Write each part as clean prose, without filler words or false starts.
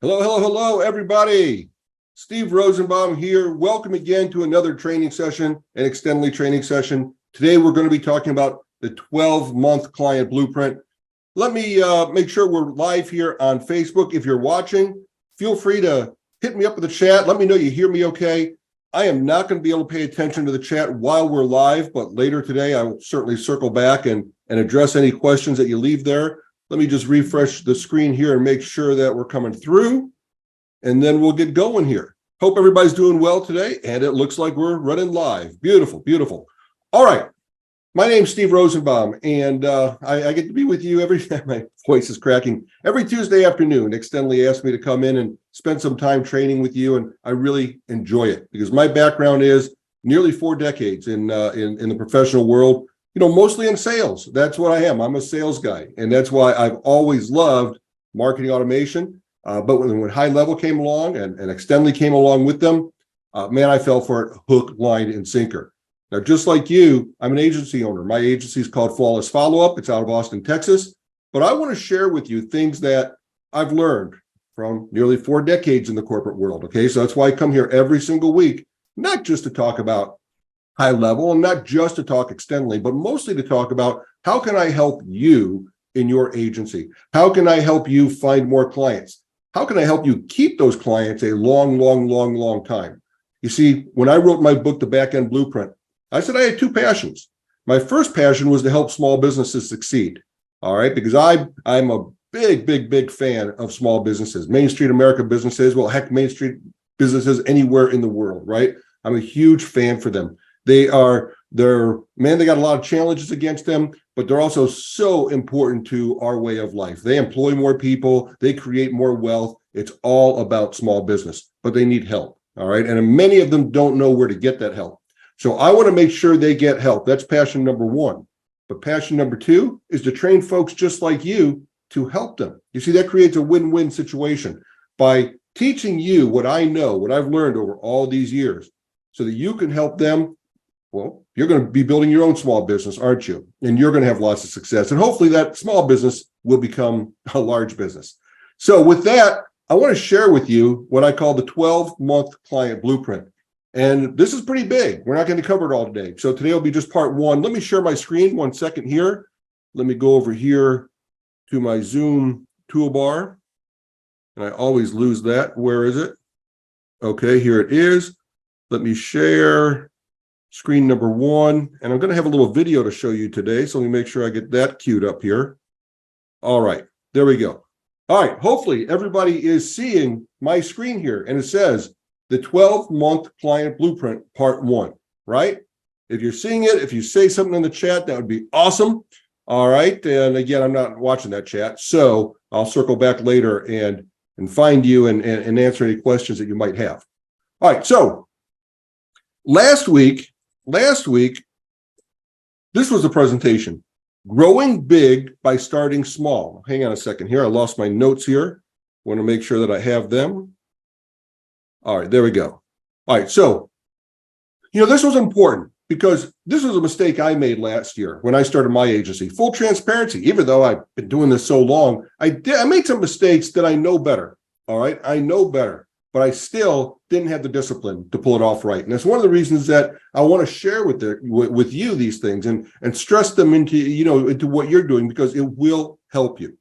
Hello, everybody. Steve Rosenbaum here. Welcome again to another training session, an Extendly training session. Today, we're going to be talking about the 12-month client blueprint. Let me make sure we're live here on Facebook. If you're watching, feel free to hit me up in the chat. Let me know you hear me okay. I am not going to be able to pay attention to the chat while we're live, but later today, I will certainly circle back and address any questions that you leave there. Let me just refresh the screen here and make sure that we're coming through, and then we'll get going here. Hope everybody's doing well today, and it looks like we're running live. Beautiful, beautiful. All right. My name's Steve Rosenbaum, and I get to be with you every time. My voice is cracking. Every Tuesday afternoon, Extendly asked me to come in and spend some time training with you, and I really enjoy it because my background is nearly 4 decades in the professional world. You know, mostly in sales. That's what I am. I'm a sales guy. And that's why I've always loved marketing automation. But when High Level came along and Extendly came along with them, man, I fell for it hook, line, and sinker. Now, just like you, I'm an agency owner. My agency is called Flawless Follow-Up. It's out of Austin, Texas. But I want to share with you things that I've learned from nearly 4 decades in the corporate world. Okay, so that's why I come here every single week, not just to talk about High Level, and not just to talk Extendly, but mostly to talk about how can I help you in your agency? How can I help you find more clients? How can I help you keep those clients a long time? You see, when I wrote my book, The Backend Blueprint, I said I had 2 passions. My first passion was to help small businesses succeed. All right, because I'm a big fan of small businesses, Main Street America businesses. Well, heck, Main Street businesses anywhere in the world, right? I'm a huge fan for them. They got a lot of challenges against them, but they're also so important to our way of life. They employ more people, they create more wealth. It's all about small business, but they need help. All right. And many of them don't know where to get that help. So I want to make sure they get help. That's passion number 1. But passion number 2 is to train folks just like you to help them. You see, that creates a win-win situation by teaching you what I know, what I've learned over all these years, so that you can help them. Well, you're going to be building your own small business, aren't you? And you're going to have lots of success. And hopefully that small business will become a large business. So with that, I want to share with you what I call the 12-month client blueprint. And this is pretty big. We're not going to cover it all today. So today will be just part 1. Let me share my screen 1 second here. Let me go over here to my Zoom toolbar. And I always lose that. Where is it? Okay, here it is. Let me share screen number 1, and I'm going to have a little video to show you today. So let me make sure I get that queued up here. All right, there we go. All right, hopefully everybody is seeing my screen here, and it says the 12-month client blueprint part 1, right? If you're seeing it, if you say something in the chat, that would be awesome. All right, and again, I'm not watching that chat, so I'll circle back later and find you and answer any questions that you might have. All right, so last week, this was a presentation, Growing Big by Starting Small. Hang on a second here. I lost my notes here. Want to make sure that I have them. All right, there we go. All right, so, this was important because this was a mistake I made last year when I started my agency. Full transparency, even though I've been doing this so long, I made some mistakes that I know better. All right, I know better. But I still didn't have the discipline to pull it off right. And that's one of the reasons that I want to share with you these things and stress them into what you're doing, because it will help you.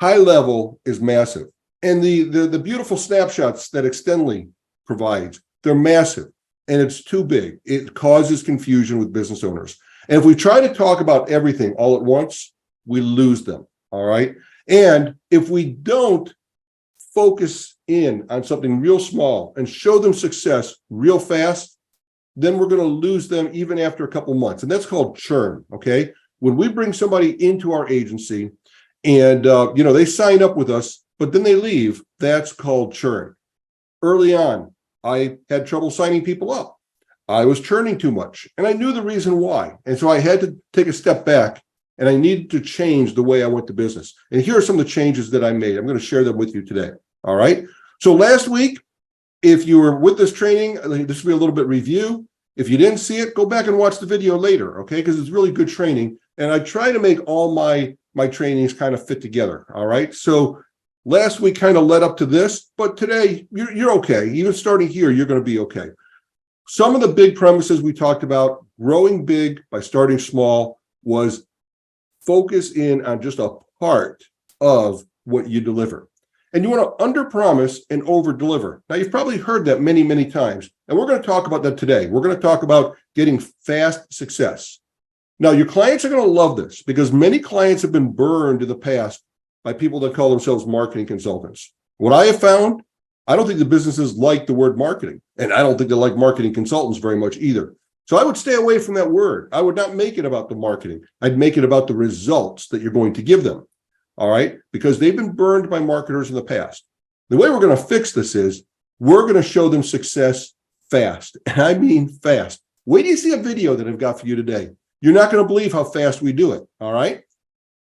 High Level is massive. And the beautiful snapshots that Extendly provides, they're massive. And it's too big. It causes confusion with business owners. And if we try to talk about everything all at once, we lose them. All right. And if we don't focus in on something real small and show them success real fast, then we're going to lose them even after a couple months. And that's called churn. Okay. When we bring somebody into our agency and, they sign up with us, but then they leave, that's called churn. Early on, I had trouble signing people up. I was churning too much, and I knew the reason why. And so I had to take a step back, and I needed to change the way I went to business. And here are some of the changes that I made. I'm going to share them with you today. All right. So last week, if you were with this training, this will be a little bit review. If you didn't see it, go back and watch the video later, okay? Because it's really good training. And I try to make all my trainings kind of fit together, all right? So Last week kind of led up to this, but today you're okay. Even starting here, you're going to be okay. Some of the big premises we talked about, growing big by starting small, was focus in on just a part of what you deliver. And you want to under-promise and over-deliver. Now, you've probably heard that many, many times, and we're going to talk about that today. We're going to talk about getting fast success. Now, your clients are going to love this because many clients have been burned in the past by people that call themselves marketing consultants. What I have found, I don't think the businesses like the word marketing, and I don't think they like marketing consultants very much either. So I would stay away from that word. I would not make it about the marketing. I'd make it about the results that you're going to give them. All right, because they've been burned by marketers in the past. The way we're going to fix this is we're going to show them success fast. And I mean fast. Wait till you see a video that I've got for you today. You're not going to believe how fast we do it. All right.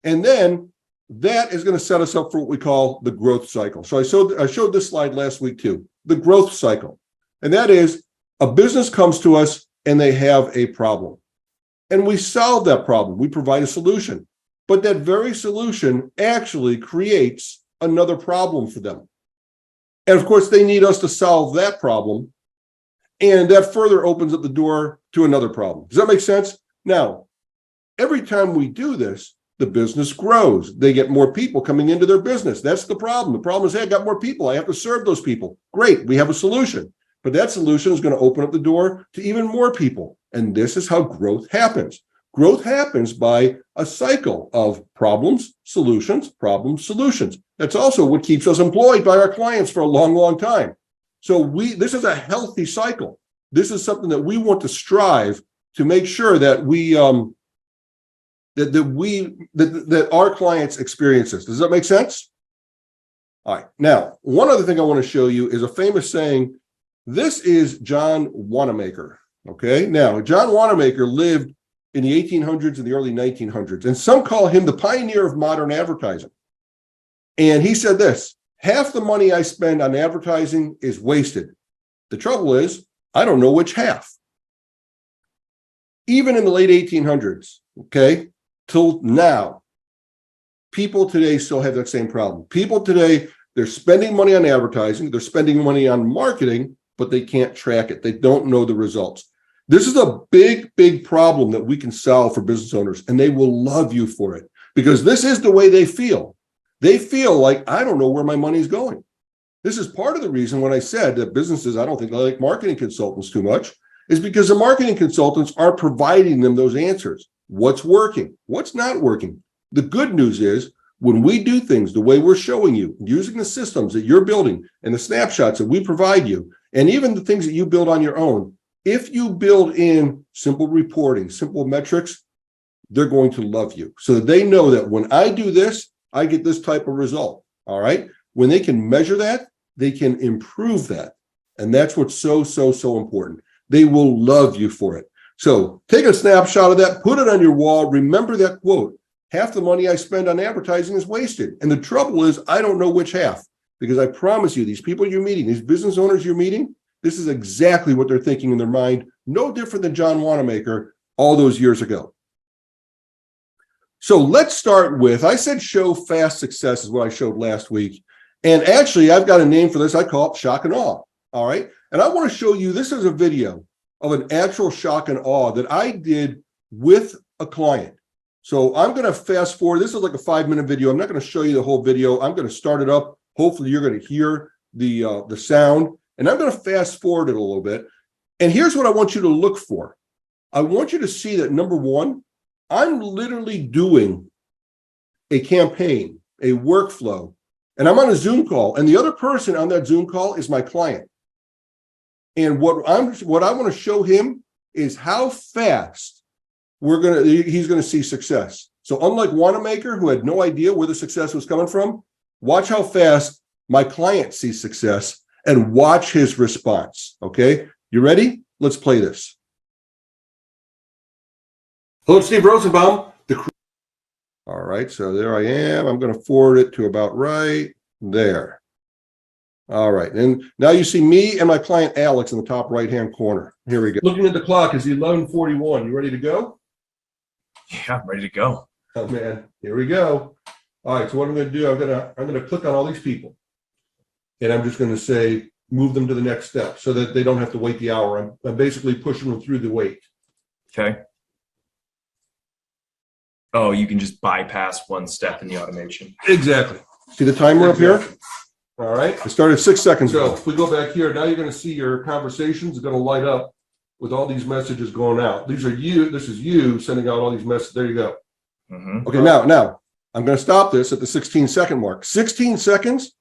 And then that is going to set us up for what we call the growth cycle. So I showed this slide last week too, the growth cycle. And that is a business comes to us and they have a problem. And we solve that problem. We provide a solution. But that very solution actually creates another problem for them. And of course, they need us to solve that problem. And that further opens up the door to another problem. Does that make sense? Now, every time we do this, the business grows. They get more people coming into their business. That's the problem. The problem is, hey, I got more people. I have to serve those people. Great. We have a solution. But that solution is going to open up the door to even more people. And this is how growth happens. Growth happens by a cycle of problems, solutions, problems, solutions. That's also what keeps us employed by our clients for a long, long time. So this is a healthy cycle. This is something that we want to strive to make sure that that our clients experience this. Does that make sense? All right. Now, one other thing I want to show you is a famous saying. This is John Wanamaker. Okay. Now, John Wanamaker lived in the 1800s and the early 1900s. And some call him the pioneer of modern advertising. And he said this, half the money I spend on advertising is wasted. The trouble is, I don't know which half. Even in the late 1800s, okay, till now, people today still have that same problem. People today, they're spending money on advertising, they're spending money on marketing, but they can't track it. They don't know the results. This is a big, big problem that we can solve for business owners, and they will love you for it because this is the way they feel. They feel like, I don't know where my money's going. This is part of the reason when I said that businesses, I don't think they like marketing consultants too much, is because the marketing consultants aren't providing them those answers. What's working? What's not working? The good news is when we do things the way we're showing you, using the systems that you're building and the snapshots that we provide you, and even the things that you build on your own, if you build in simple reporting, simple metrics, they're going to love you. So that they know that when I do this, I get this type of result. All right. When they can measure that, they can improve that. And that's what's so important. They will love you for it. So take a snapshot of that, put it on your wall. Remember that quote. Half the money I spend on advertising is wasted. And the trouble is, I don't know which half, because I promise you, these people you're meeting, these business owners you're meeting, this is exactly what they're thinking in their mind, no different than John Wanamaker all those years ago. So let's start with, I said show fast success is what I showed last week. And actually, I've got a name for this. I call it shock and awe. All right. And I want to show you, this is a video of an actual shock and awe that I did with a client. So I'm going to fast forward. This is like a 5-minute video. I'm not going to show you the whole video. I'm going to start it up. Hopefully you're going to hear the sound. And I'm going to fast forward it a little bit. And here's what I want you to look for. I want you to see that, number one, I'm literally doing a campaign, a workflow, and I'm on a Zoom call. And the other person on that Zoom call is my client. And what I want to show him is how fast he's going to see success. So unlike Wanamaker, who had no idea where the success was coming from, watch how fast my client sees success. And watch his response. Okay, you ready? Let's play this. Hello, Steve Rosenbaum. All right, so there I am. I'm going to forward it to about right there. All right, and now you see me and my client Alex in the top right-hand corner. Here we go. Looking at the clock, it's 11:41. You ready to go? Yeah, I'm ready to go. Oh man, here we go. All right, so what I'm going to do, I'm going to click on all these people, and I'm just going to say move them to the next step so that they don't have to wait the hour. I'm basically pushing them through the wait. Okay. Oh, you can just bypass one step in the automation. Exactly. See the timer up here? All right. It started 6 seconds ago. So if we go back here, now you're going to see your conversations are going to light up with all these messages going out. These are you. This is you sending out all these messages. There you go. Okay, now I'm going to stop this at the 16-second mark. 16 seconds.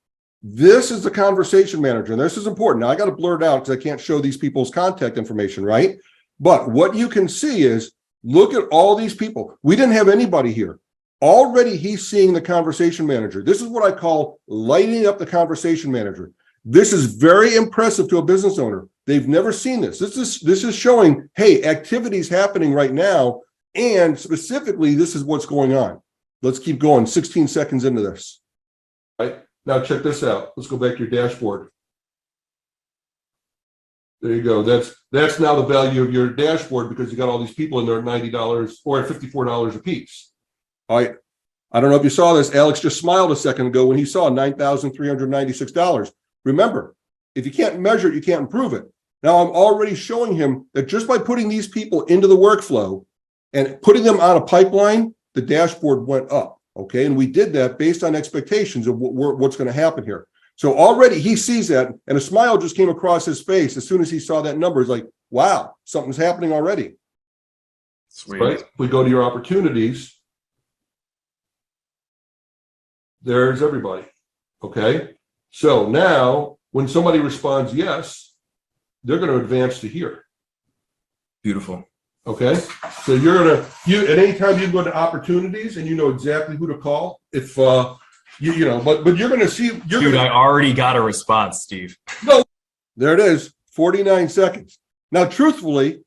This is the conversation manager, and this is important. Now I got to blur it out because I can't show these people's contact information, right? But what you can see is, look at all these people. We didn't have anybody here. Already he's seeing the conversation manager. This is what I call lighting up the conversation manager. This is very impressive to a business owner. They've never seen this. This is showing, hey, activity's happening right now, and specifically, this is what's going on. Let's keep going. 16 seconds into this. All right. Now check this out. Let's go back to your dashboard. There you go. That's now the value of your dashboard because you got all these people in there at $90 or at $54 a piece. All right. I don't know if you saw this. Alex just smiled a second ago when he saw $9,396. Remember, if you can't measure it, you can't improve it. Now I'm already showing him that just by putting these people into the workflow and putting them on a pipeline, the dashboard went up. Okay. And we did that based on expectations of what's going to happen here. So already he sees that, and a smile just came across his face as soon as he saw that number. It's like, wow, something's happening already. Sweet. Right? We go to your opportunities. There's everybody. Okay. So now when somebody responds yes, they're going to advance to here. Beautiful. Okay. So at any time you go to opportunities and you know exactly who to call. If but you're going to see. I already got a response, Steve. No, there it is. 49 seconds. Now, truthfully,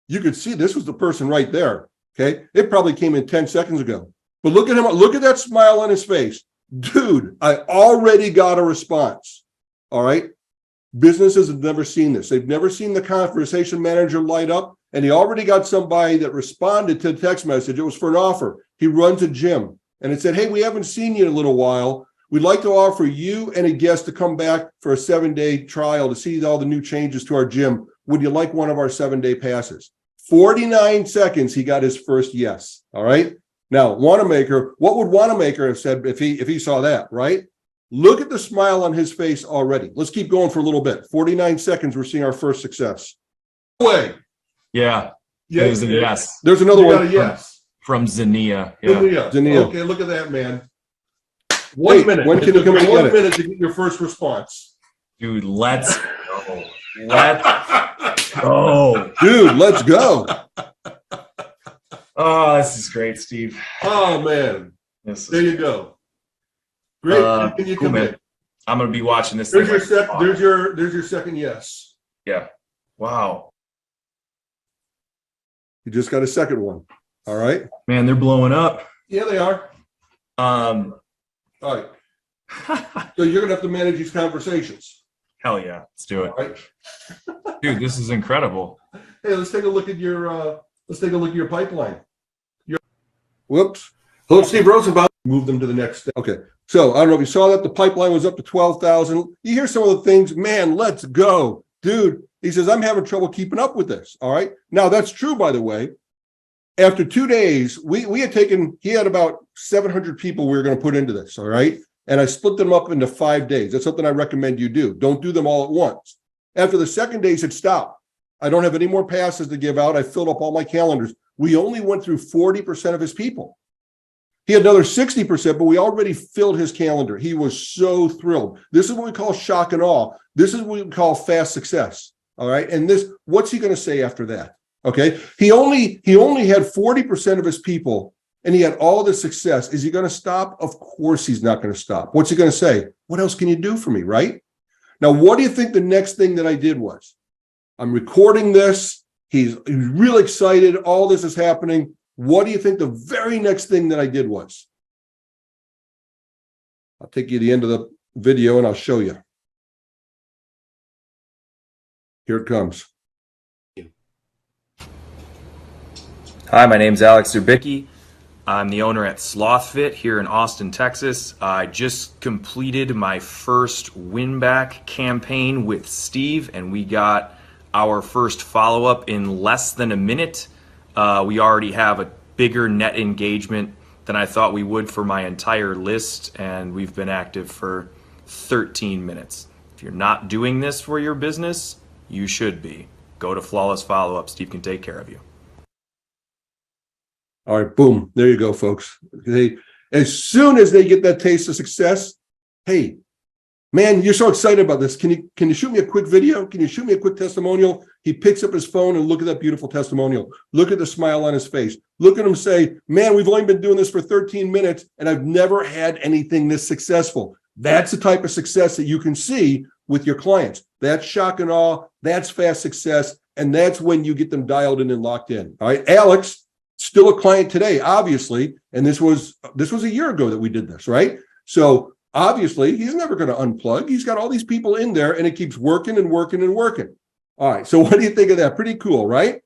you could see this was the person right there. Okay, it probably came in 10 seconds ago. But look at him. Look at that smile on his face, dude. I already got a response. All right. Businesses have never seen this. They've never seen the conversation manager light up, and he already got somebody that responded to the text message. It was for an offer. He runs a gym. And it said, hey, we haven't seen you in a little while. We'd like to offer you and a guest to come back for a 7-day trial to see all the new changes to our gym. Would you like one of our 7-day passes? 49 seconds, he got his first yes. All right. Now, Wanamaker, what would Wanamaker have said if he saw that, right? Look at the smile on his face already. Let's keep going for a little bit. 49 seconds, we're seeing our first success. Yeah. Yeah. There's a yes. There's another one. Yes. From Zania. Yeah. Zania. Okay, look at that, man. 1 minute. When can you come and get it? 1 minute to get your first response. Dude, let's go. Let's go. Dude, let's go. Oh, this is great, Steve. Oh, man. There you go. Great. Can you come in? I'm going to be watching this. There's your second yes. Yeah. Wow. You just got a second one. All right. Man, they're blowing up. Yeah, they are. All right. So you're going to have to manage these conversations. Hell yeah. Let's do it. All right. Dude, this is incredible. Hey, let's take a look at your pipeline. Whoops. Hello, Steve Rosenbaum. Move them to the next step. Okay. So I don't know if you saw that the pipeline was up to 12,000. You hear some of the things, man, let's go. Dude, he says, I'm having trouble keeping up with this. All right. Now that's true, by the way. After 2 days, he had about 700 people we were going to put into this. All right. And I split them up into 5 days. That's something I recommend you do. Don't do them all at once. After the second day, he said, stop. I don't have any more passes to give out. I filled up all my calendars. We only went through 40% of his people. He had another 60%, but we already filled his calendar. He was so thrilled. This is what we call shock and awe. This is what we call fast success. All right. And what's he going to say after that? Okay. He only had 40% of his people, and he had all the success. Is he going to stop? Of course he's not going to stop. What's he going to say? What else can you do for me? Right? Now, what do you think the next thing that I did was? I'm recording this. He's really excited. All this is happening. What do you think the very next thing that I did was? I'll take you to the end of the video and I'll show you. Here it comes. Hi, my name's Alex Zerbicki. I'm the owner at SlothFit here in Austin, Texas. I just completed my first win-back campaign with Steve, and we got our first follow-up in less than a minute. We already have a bigger net engagement than I thought we would for my entire list, and we've been active for 13 minutes. If you're not doing this for your business, you should be. Go to Flawless Follow-Up. Steve can take care of you. All right, boom. There you go, folks. As soon as they get that taste of success, hey, man, you're so excited about this. Can you shoot me a quick video? Can you shoot me a quick testimonial? He picks up his phone and look at that beautiful testimonial. Look at the smile on his face. Look at him say, man, we've only been doing this for 13 minutes and I've never had anything this successful. That's the type of success that you can see with your clients. That's shock and awe. That's fast success. And that's when you get them dialed in and locked in. All right, Alex, still a client today, obviously. And this was a year ago that we did this, right? So obviously he's never going to unplug. He's got all these people in there and it keeps working and working and working. All right. So what do you think of that? Pretty cool, right?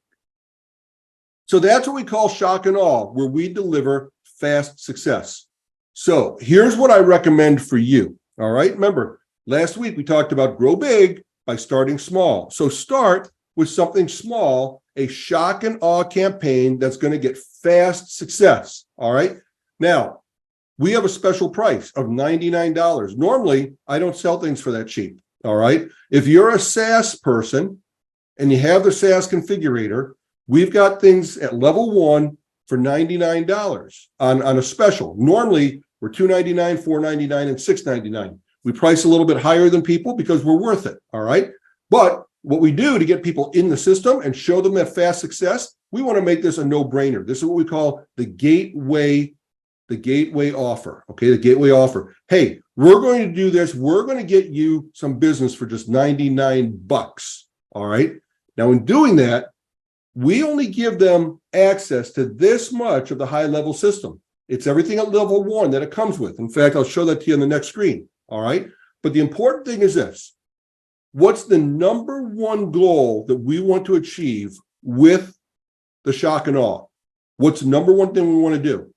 So that's what we call shock and awe, where we deliver fast success. So here's what I recommend for you. All right. Remember, last week we talked about grow big by starting small. So start with something small, a shock and awe campaign that's going to get fast success. All right. Now, we have a special price of $99. Normally, I don't sell things for that cheap. All right. If you're a SaaS person and you have the SaaS configurator, we've got things at level 1 for $99 on a special. Normally, we're $299, $499, and $699. We price a little bit higher than people because we're worth it. All right. But what we do to get people in the system and show them that fast success, we want to make this a no-brainer. This is what we call the gateway offer. Okay, the gateway offer. Hey, we're going to do this. We're going to get you some business for just $99. All right. Now, in doing that, we only give them access to this much of the high-level system. It's everything at level 1 that it comes with. In fact, I'll show that to you on the next screen. All right. But the important thing is this. What's the number one goal that we want to achieve with the shock and awe? What's the number one thing we want to do?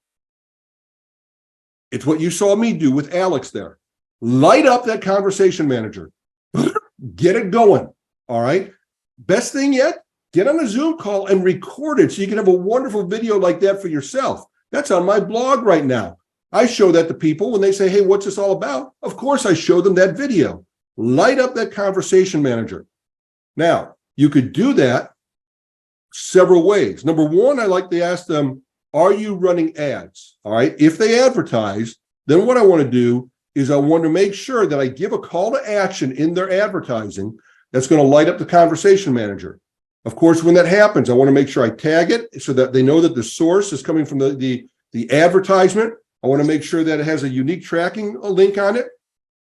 It's what you saw me do with Alex there. Light up that conversation manager. Get it going. All right. Best thing yet, get on a Zoom call and record it so you can have a wonderful video like that for yourself. That's on my blog right now. I show that to people when they say, hey, what's this all about? Of course, I show them that video. Light up that conversation manager. Now, you could do that several ways. Number one, I like to ask them, are you running ads? All right. If they advertise, then what I want to do is I want to make sure that I give a call to action in their advertising that's going to light up the conversation manager. Of course, when that happens, I want to make sure I tag it so that they know that the source is coming from the advertisement. I want to make sure that it has a unique tracking link on it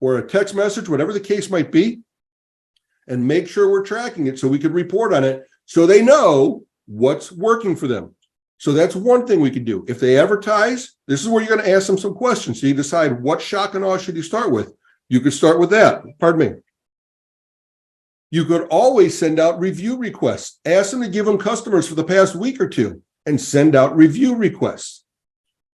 or a text message, whatever the case might be, and make sure we're tracking it so we can report on it so they know what's working for them. So that's one thing we could do. If they advertise, this is where you're going to ask them some questions. So you decide what shock and awe should you start with. You could start with that. Pardon me. You could always send out review requests. Ask them to give them customers for the past week or two and send out review requests.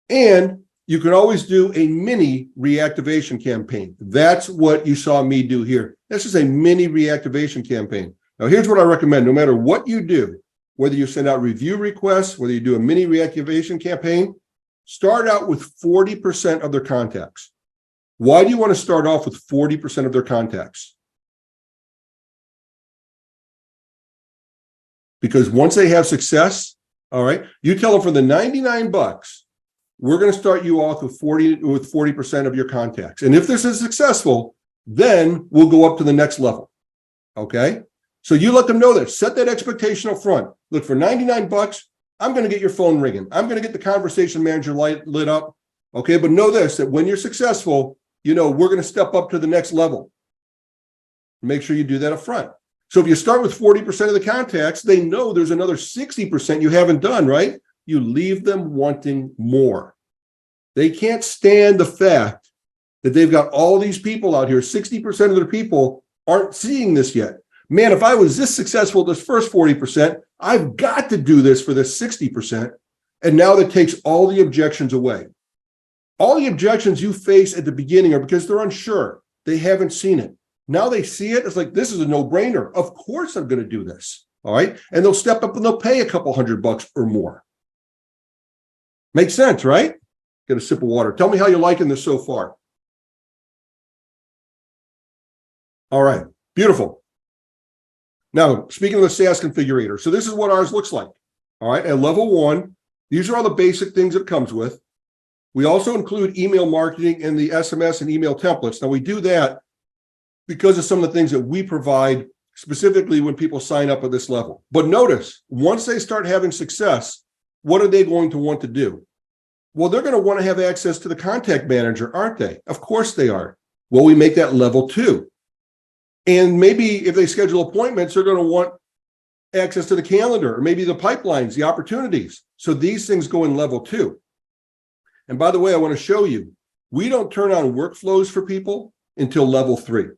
And you can always do a mini reactivation campaign. That's what you saw me do here. This is a mini reactivation campaign. Now, here's what I recommend. No matter what you do, whether you send out review requests, whether you do a mini reactivation campaign, start out with 40% of their contacts. Why do you want to start off with 40% of their contacts? Because once they have success, all right, you tell them for the $99, we're going to start you off with 40% of your contacts. And if this is successful, then we'll go up to the next level. Okay. So you let them know that. Set that expectation up front. Look, for $99, I'm going to get your phone ringing. I'm going to get the conversation manager lit up. Okay. But know this, that when you're successful, we're going to step up to the next level. Make sure you do that up front. So if you start with 40% of the contacts, they know there's another 60% you haven't done, right? You leave them wanting more. They can't stand the fact that they've got all these people out here. 60% of their people aren't seeing this yet. Man, if I was this successful, this first 40%, I've got to do this for this 60%. And now that takes all the objections away. All the objections you face at the beginning are because they're unsure. They haven't seen it. Now they see it. It's like, this is a no-brainer. Of course I'm going to do this. All right. And they'll step up and they'll pay a couple $100 or more. Makes sense, right? Get a sip of water. Tell me how you're liking this so far. All right. Beautiful. Now, speaking of the SaaS configurator, so this is what ours looks like. All right. At level 1, these are all the basic things it comes with. We also include email marketing and the SMS and email templates. Now, we do that because of some of the things that we provide specifically when people sign up at this level. But notice, once they start having success, what are they going to want to do? Well, they're going to want to have access to the contact manager, aren't they? Of course they are. Well, we make that level 2. And maybe if they schedule appointments, they're going to want access to the calendar, or maybe the pipelines, the opportunities. So these things go in level 2. And by the way, I want to show you, we don't turn on workflows for people until level 3.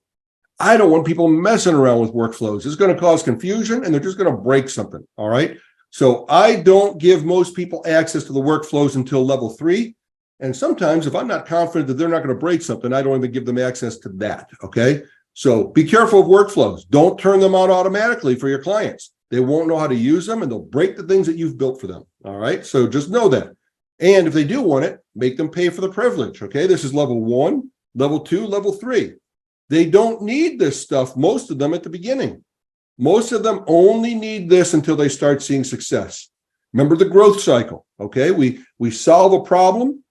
I don't want people messing around with workflows. It's going to cause confusion and they're just going to break something. All right. So I don't give most people access to the workflows until level 3. And sometimes if I'm not confident that they're not going to break something, I don't even give them access to that. Okay. So be careful of workflows. Don't turn them on automatically for your clients. They won't know how to use them and they'll break the things that you've built for them. All right. So just know that. And if they do want it, make them pay for the privilege. Okay. This is level 1, level 2, level 3. They don't need this stuff, most of them at the beginning. Most of them only need this until they start seeing success. Remember the growth cycle. Okay. We solve a problem.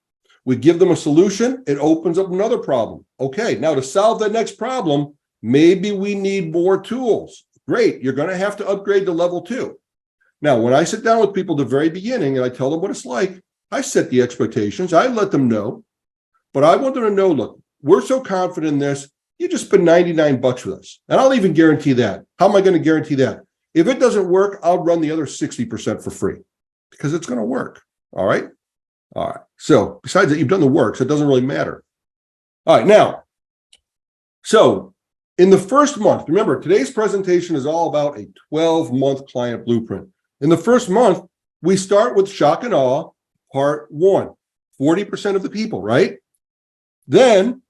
We give them a solution. It opens up another problem. Okay. Now to solve that next problem, maybe we need more tools. Great. You're going to have to upgrade to level 2. Now, when I sit down with people at the very beginning and I tell them what it's like, I set the expectations. I let them know, but I want them to know, look, we're so confident in this. You just spend $99 with us. And I'll even guarantee that. How am I going to guarantee that? If it doesn't work, I'll run the other 60% for free because it's going to work. All right. All right. So besides that, you've done the work, so it doesn't really matter. All right. Now, so in the first month, remember, today's presentation is all about a 12-month client blueprint. In the first month, we start with shock and awe, part 1, 40% of the people, right? Then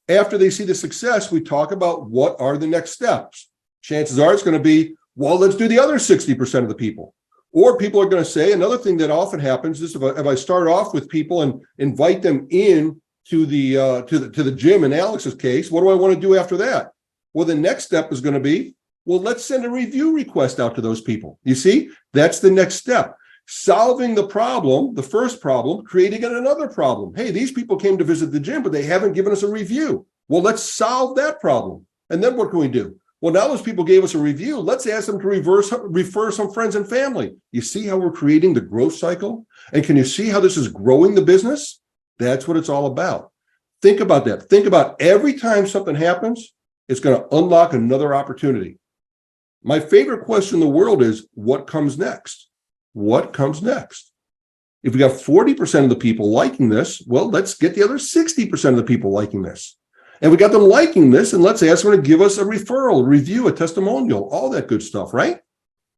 after they see the success, we talk about what are the next steps. Chances are it's going to be, well, let's do the other 60% of the people. Or people are going to say, another thing that often happens is if I start off with people and invite them in to the gym in Alex's case, what do I want to do after that? Well, the next step is going to be, well, let's send a review request out to those people. You see, that's the next step. Solving the problem, the first problem, creating another problem. Hey, these people came to visit the gym, but they haven't given us a review. Well, let's solve that problem. And then what can we do? Well, now those people gave us a review. Let's ask them to refer some friends and family. You see how we're creating the growth cycle? And can you see how this is growing the business? That's what it's all about. Think about that. Think about every time something happens, it's going to unlock another opportunity. My favorite question in the world is, what comes next? What comes next? If we got 40% of the people liking this, well, let's get the other 60% of the people liking this. And we got them liking this, and let's ask them to give us a referral, a review, a testimonial, all that good stuff, right?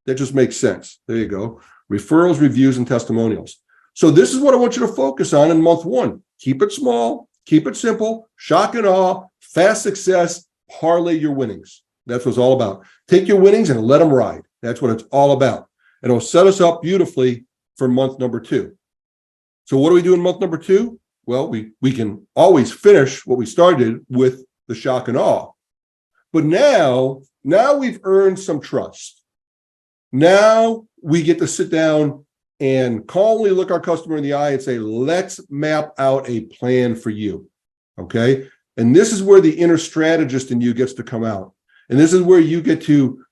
That just makes sense. There you go. Referrals, reviews, and testimonials. So this is what I want you to focus on in month 1. Keep it small, keep it simple, shock and awe, fast success, parlay your winnings. That's what it's all about. Take your winnings and let them ride. That's what it's all about. And it'll set us up beautifully for month number 2. So what do we do in month number 2? Well, we can always finish what we started with the shock and awe. But now we've earned some trust. Now we get to sit down and calmly look our customer in the eye and say, let's map out a plan for you. Okay. And this is where the inner strategist in you gets to come out. And this is where you get to,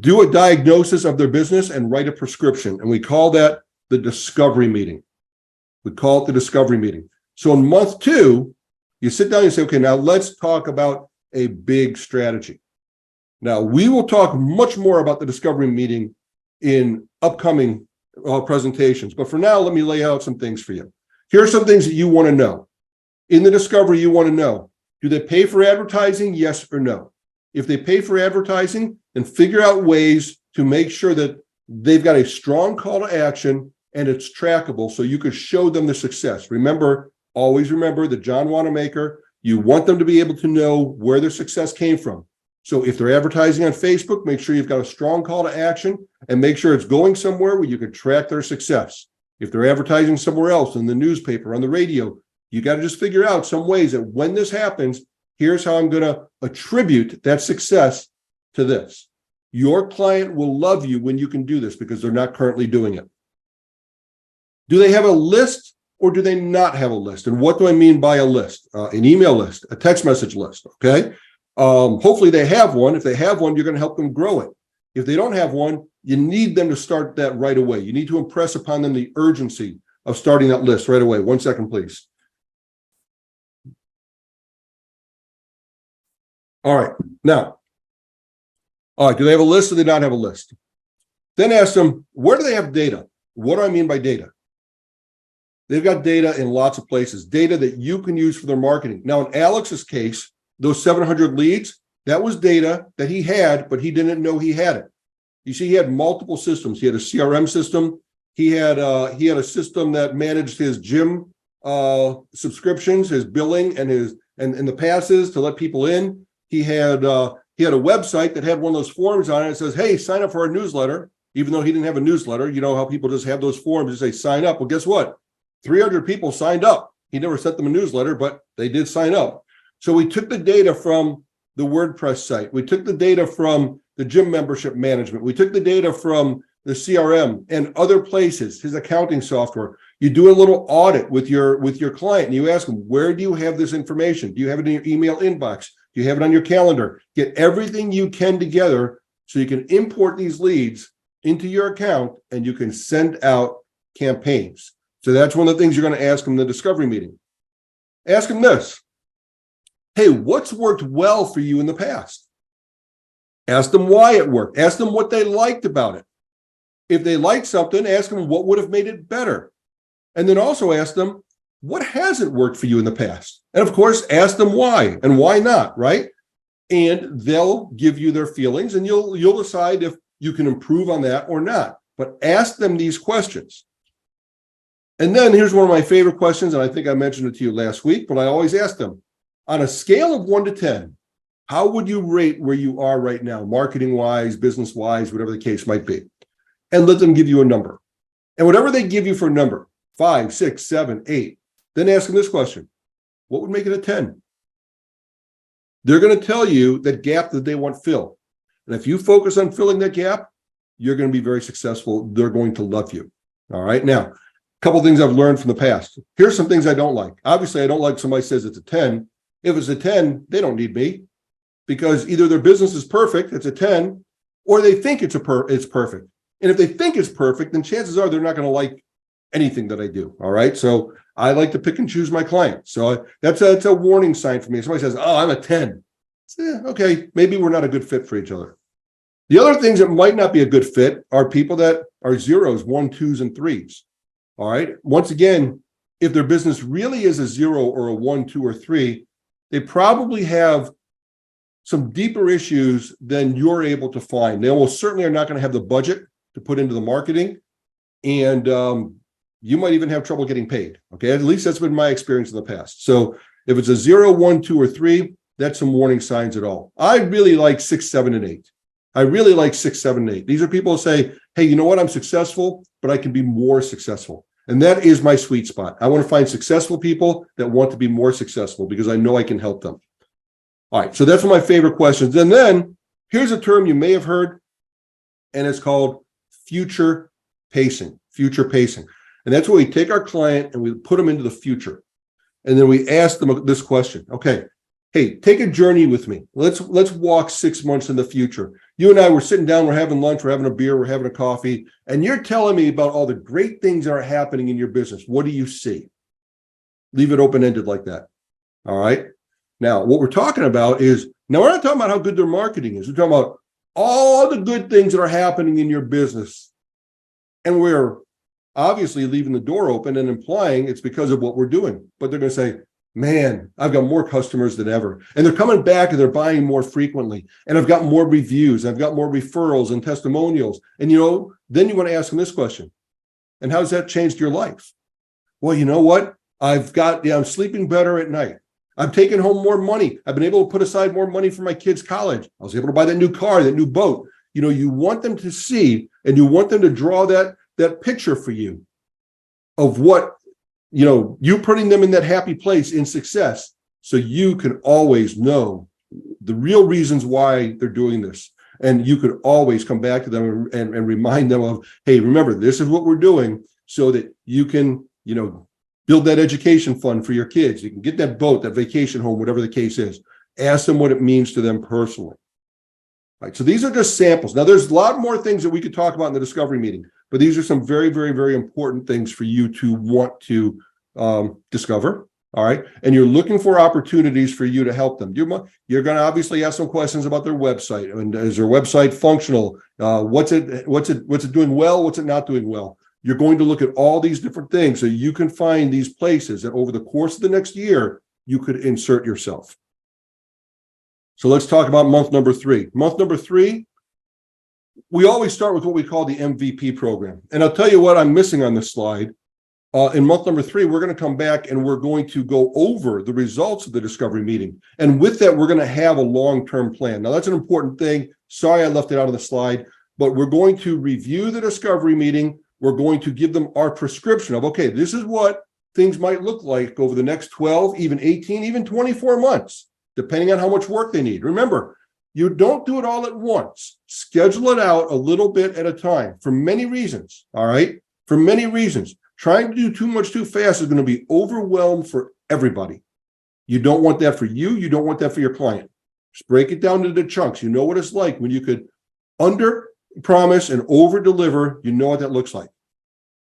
do a diagnosis of their business and write a prescription. And we call that the discovery meeting. We call it the discovery meeting. So in month 2, you sit down and say, okay, now let's talk about a big strategy. Now we will talk much more about the discovery meeting in upcoming presentations. But for now, let me lay out some things for you. Here are some things that you want to know. In the discovery, you want to know, do they pay for advertising? Yes or no? If they pay for advertising, then figure out ways to make sure that they've got a strong call to action and it's trackable so you could show them the success. Remember, always remember the John Wanamaker, you want them to be able to know where their success came from. So if they're advertising on Facebook, make sure you've got a strong call to action and make sure it's going somewhere where you can track their success. If they're advertising somewhere else, in the newspaper, on the radio, you got to just figure out some ways that when this happens, here's how I'm going to attribute that success to this. Your client will love you when you can do this because they're not currently doing it. Do they have a list or do they not have a list? And what do I mean by a list? An email list, a text message list, okay? Hopefully they have one. If they have one, you're going to help them grow it. If they don't have one, you need them to start that right away. You need to impress upon them the urgency of starting that list right away. 1 second, please. All right. Now, do they have a list or do they not have a list? Then ask them, where do they have data? What do I mean by data? They've got data in lots of places, data that you can use for their marketing. Now, in Alex's case, those 700 leads, that was data that he had, but he didn't know he had it. You see, he had multiple systems. He had a CRM system. He had a system that managed his gym subscriptions, his billing, and the passes to let people in. He had a website that had one of those forms on it that says, hey, sign up for our newsletter, even though he didn't have a newsletter. You know how people just have those forms and say, sign up. Well, guess what? 300 people signed up. He never sent them a newsletter, but they did sign up. So we took the data from the WordPress site. We took the data from the gym membership management. We took the data from the CRM and other places, his accounting software. You do a little audit with your client and you ask them, where do you have this information? Do you have it in your email inbox? Do you have it on your calendar? Get everything you can together so you can import these leads into your account and you can send out campaigns. So that's one of the things you're going to ask them in the discovery meeting. Ask them this. Hey, what's worked well for you in the past? Ask them why it worked. Ask them what they liked about it. If they liked something, ask them what would have made it better. And then also ask them, what hasn't worked for you in the past? And of course, ask them why and why not, right? And they'll give you their feelings and you'll decide if you can improve on that or not. But ask them these questions. And then here's one of my favorite questions, and I think I mentioned it to you last week, but I always ask them, on a scale of 1 to 10, how would you rate where you are right now, marketing-wise, business-wise, whatever the case might be? And let them give you a number. And whatever they give you for a number, 5, 6, 7, 8, then ask them this question. What would make it a 10? They're going to tell you that gap that they want filled. And if you focus on filling that gap, you're going to be very successful. They're going to love you. All right. Now, a couple of things I've learned from the past. Here's some things I don't like. Obviously, I don't like somebody says it's a 10. If it's a 10, they don't need me because either their business is perfect, it's a 10, or they think it's perfect. And if they think it's perfect, then chances are they're not going to like anything that I do. All right. So I like to pick and choose my clients. So that's a warning sign for me. If somebody says, oh, I'm a 10. Okay, maybe we're not a good fit for each other. The other things that might not be a good fit are people that are zeros, 1, 2s, and 3s. All right. Once again, if their business really is a 0 or a 1, 2, or 3, they probably have some deeper issues than you're able to find. They almost certainly are not going to have the budget to put into the marketing. And you might even have trouble getting paid. Okay. At least that's been my experience in the past. So if it's a 0, 1, 2, or 3, that's some warning signs at all. I really like 6, 7, and 8. I really like 6, 7, and 8. These are people who say, hey, you know what? I'm successful, but I can be more successful. And that is my sweet spot. I want to find successful people that want to be more successful because I know I can help them. All right. So that's one of my favorite questions. And then here's a term you may have heard, and it's called future pacing. Future pacing. And that's where we take our client and we put them into the future. And then we ask them this question. Okay. Hey, take a journey with me. Let's walk 6 months in the future. You and I were sitting down, we're having lunch, we're having a beer, we're having a coffee, and you're telling me about all the great things that are happening in your business. What do you see? Leave it open-ended like that. All right. Now, what we're talking about is, now we're not talking about how good their marketing is. We're talking about all the good things that are happening in your business. And we're obviously leaving the door open and implying it's because of what we're doing. But they're going to say, man, I've got more customers than ever. And they're coming back and they're buying more frequently. And I've got more reviews. I've got more referrals and testimonials. And, then you want to ask them this question. And how's that changed your life? Well, you know what? I'm sleeping better at night. I'm taking home more money. I've been able to put aside more money for my kids' college. I was able to buy that new car, that new boat. You want them to see, and you want them to draw that picture for you of what, you putting them in that happy place in success, so you can always know the real reasons why they're doing this. And you could always come back to them and remind them of, hey, remember, this is what we're doing, so that you can, build that education fund for your kids. You can get that boat, that vacation home, whatever the case is. Ask them what it means to them personally. All right, so these are just samples. Now, there's a lot more things that we could talk about in the discovery meeting, but these are some very, very, very important things for you to want to discover. All right. And you're looking for opportunities for you to help them. You're going to obviously ask some questions about their website. And is their website functional? What's it doing well? What's it not doing well? You're going to look at all these different things so you can find these places that over the course of the next year, you could insert yourself. So let's talk about month number 3. Month number 3, we always start with what we call the MVP program. And I'll tell you what I'm missing on this slide. In month number 3, we're going to come back and we're going to go over the results of the discovery meeting. And with that, we're going to have a long-term plan. Now, that's an important thing. Sorry, I left it out of the slide, but we're going to review the discovery meeting. We're going to give them our prescription of, okay, this is what things might look like over the next 12, even 18, even 24 months, depending on how much work they need. Remember, you don't do it all at once. Schedule it out a little bit at a time for many reasons, all right? For many reasons. Trying to do too much too fast is going to be overwhelmed for everybody. You don't want that for you. You don't want that for your client. Just break it down into the chunks. You know what it's like when you could under promise and over deliver. You know what that looks like.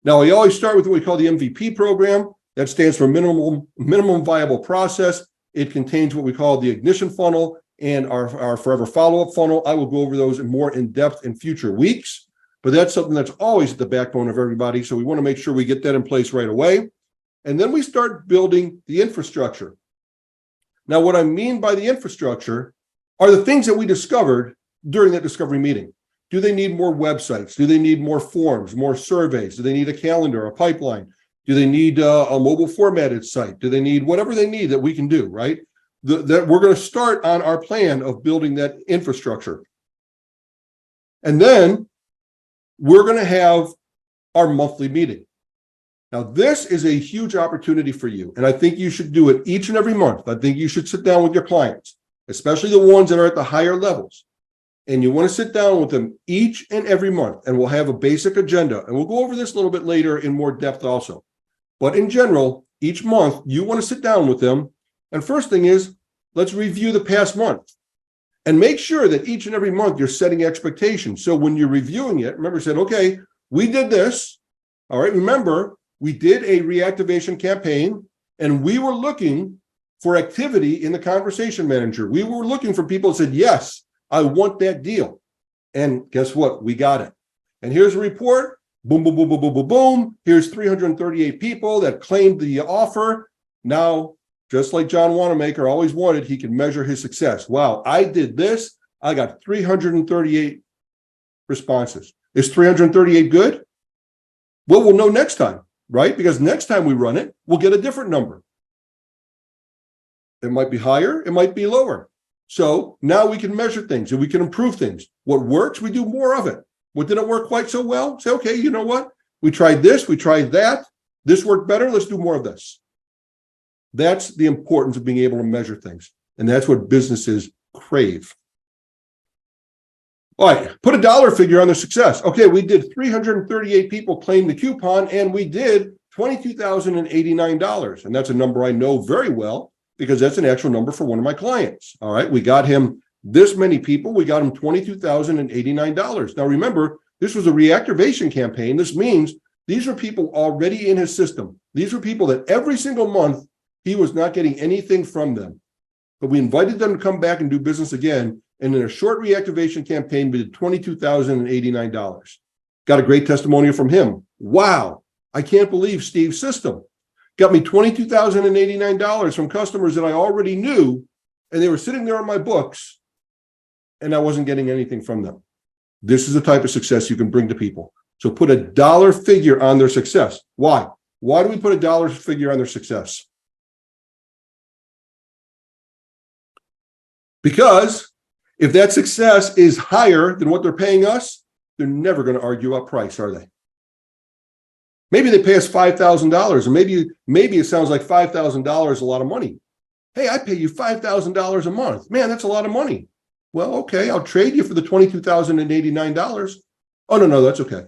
Now, we always start with what we call the MVP program. That stands for minimum viable process. It contains what we call the ignition funnel and our forever follow-up funnel. I will go over those more in depth in future weeks, but that's something that's always at the backbone of everybody. So we want to make sure we get that in place right away. And then we start building the infrastructure. Now, what I mean by the infrastructure are the things that we discovered during that discovery meeting. Do they need more websites? Do they need more forms, more surveys? Do they need a calendar, a pipeline? Do they need a mobile formatted site? Do they need whatever they need that we can do, right? That we're going to start on our plan of building that infrastructure. And then we're going to have our monthly meeting. Now, this is a huge opportunity for you, and I think you should do it each and every month. I think you should sit down with your clients, especially the ones that are at the higher levels. And you want to sit down with them each and every month, and we'll have a basic agenda. And we'll go over this a little bit later in more depth also. But in general, each month, you want to sit down with them. And first thing is, let's review the past month. And make sure that each and every month you're setting expectations. So when you're reviewing it, remember, said, okay, we did this. All right, remember, we did a reactivation campaign, and we were looking for activity in the conversation manager. We were looking for people who said, yes, I want that deal. And guess what? We got it. And here's a report. Boom, boom, boom, boom, boom, boom, boom. Here's 338 people that claimed the offer. Now, just like John Wanamaker always wanted, he can measure his success. Wow, I did this. I got 338 responses. Is 338 good? Well, we'll know next time, right? Because next time we run it, we'll get a different number. It might be higher. It might be lower. So now we can measure things and we can improve things. What works, we do more of it. What didn't work quite so well? Say, okay, you know what? We tried this, we tried that. This worked better. Let's do more of this. That's the importance of being able to measure things. And that's what businesses crave. All right, put a dollar figure on their success. Okay, we did 338 people claim the coupon, and we did $22,089. And that's a number I know very well, because that's an actual number for one of my clients. All right, we got him this many people. We got him $22,089. Now, remember, this was a reactivation campaign. This means these are people already in his system. These are people that every single month he was not getting anything from them. But we invited them to come back and do business again. And in a short reactivation campaign, we did $22,089. Got a great testimonial from him. Wow, I can't believe Steve's system got me $22,089 from customers that I already knew, and they were sitting there on my books, and I wasn't getting anything from them. This is the type of success you can bring to people. So put a dollar figure on their success. Why? Why do we put a dollar figure on their success? Because if that success is higher than what they're paying us, they're never going to argue about price, are they? Maybe they pay us $5,000, or maybe it sounds like $5,000 is a lot of money. Hey, I pay you $5,000 a month. Man, that's a lot of money. Well, okay, I'll trade you for the $22,089. Oh, no, that's okay.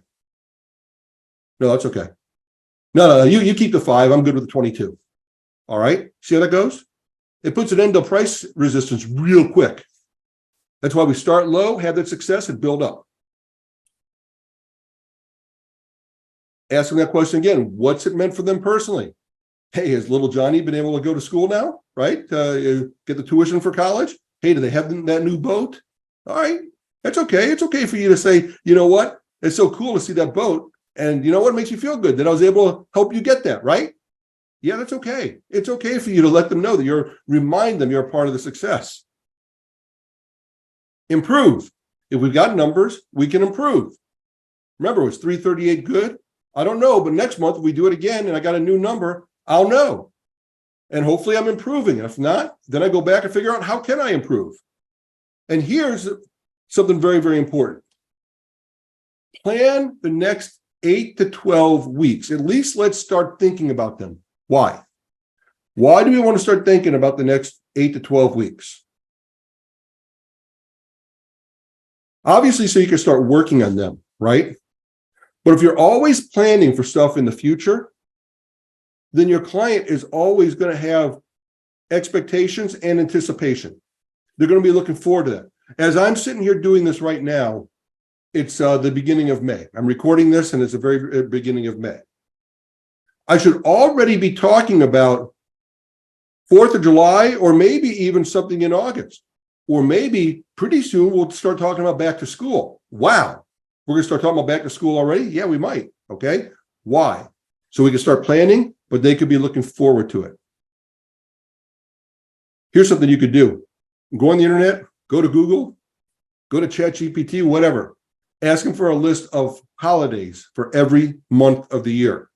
No, that's okay. No, you keep the 5. I'm good with the 22. All right, see how that goes? It puts an end to price resistance real quick. That's why we start low, have that success, and build up. Ask them that question again. What's it meant for them personally? Hey, has little Johnny been able to go to school now, right? Get the tuition for college? Hey, do they have that new boat? All right, that's okay. It's okay for you to say, you know what? It's so cool to see that boat. And you know what? It makes you feel good that I was able to help you get that, right? Yeah, that's okay. It's okay for you to let them know that remind them you're a part of the success. Improve. If we've got numbers, we can improve. Remember, was 338 good? I don't know, but next month we do it again and I got a new number, I'll know. And hopefully I'm improving. If not, then I go back and figure out how can I improve. And here's something very, very important. Plan the next 8 to 12 weeks. At least let's start thinking about them. Why? Why do we want to start thinking about the next 8 to 12 weeks? Obviously, so you can start working on them, right? But if you're always planning for stuff in the future, then your client is always going to have expectations and anticipation. They're going to be looking forward to that. As I'm sitting here doing this right now, it's the beginning of May. I'm recording this and it's the very beginning of May. I should already be talking about 4th of July, or maybe even something in August. Or maybe pretty soon we'll start talking about back to school. Wow. We're going to start talking about back to school already? Yeah, we might. Okay. Why? So we can start planning, but they could be looking forward to it. Here's something you could do. Go on the internet, go to Google, go to ChatGPT, whatever. Ask them for a list of holidays for every month of the year.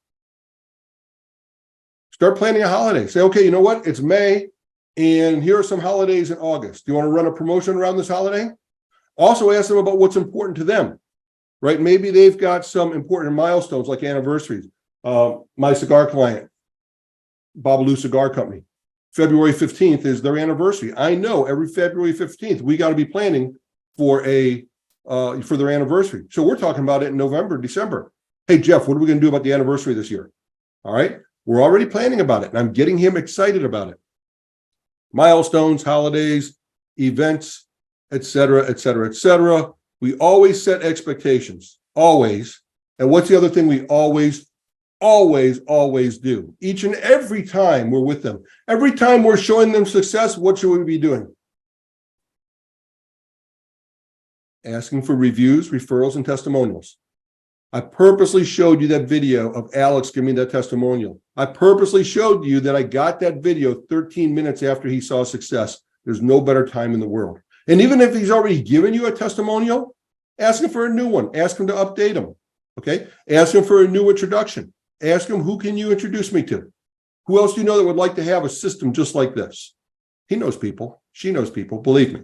Start planning a holiday. Say, okay, you know what? It's May, and here are some holidays in August. Do you want to run a promotion around this holiday? Also ask them about what's important to them, right? Maybe they've got some important milestones like anniversaries. My cigar client, Babalu Cigar Company, February 15th is their anniversary. I know every February 15th, we got to be planning for their anniversary. So we're talking about it in November, December. Hey, Jeff, what are we going to do about the anniversary this year? All right. We're already planning about it, and I'm getting him excited about it. Milestones, holidays, events, et cetera, et cetera, et cetera. We always set expectations, always. And what's the other thing we always do? Each and every time we're with them, every time we're showing them success, what should we be doing? Asking for reviews, referrals, and testimonials. I purposely showed you that video of Alex giving me that testimonial. I purposely showed you that I got that video 13 minutes after he saw success. There's no better time in the world. And even if he's already given you a testimonial, ask him for a new one. Ask him to update him. Okay? Ask him for a new introduction. Ask him, who can you introduce me to? Who else do you know that would like to have a system just like this? He knows people. She knows people. Believe me.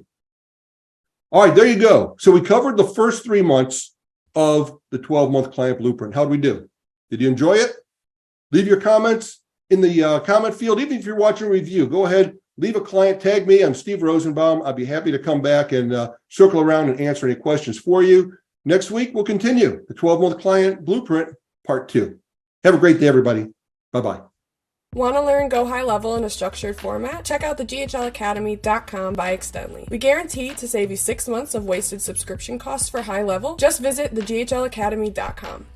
All right, there you go. So we covered the first 3 months of the 12-month client blueprint. How'd we do? Did you enjoy it? Leave your comments in the comment field. Even if you're watching a review, go ahead, leave a client, tag me. I'm Steve Rosenbaum. I'd be happy to come back and circle around and answer any questions for you. Next week, we'll continue the 12-month client blueprint part 2. Have a great day, everybody. Bye-bye. Want to learn Go High Level in a structured format? Check out the gohighlevel.com by Extendly. We guarantee to save you 6 months of wasted subscription costs for High Level. Just visit the gohighlevel.com.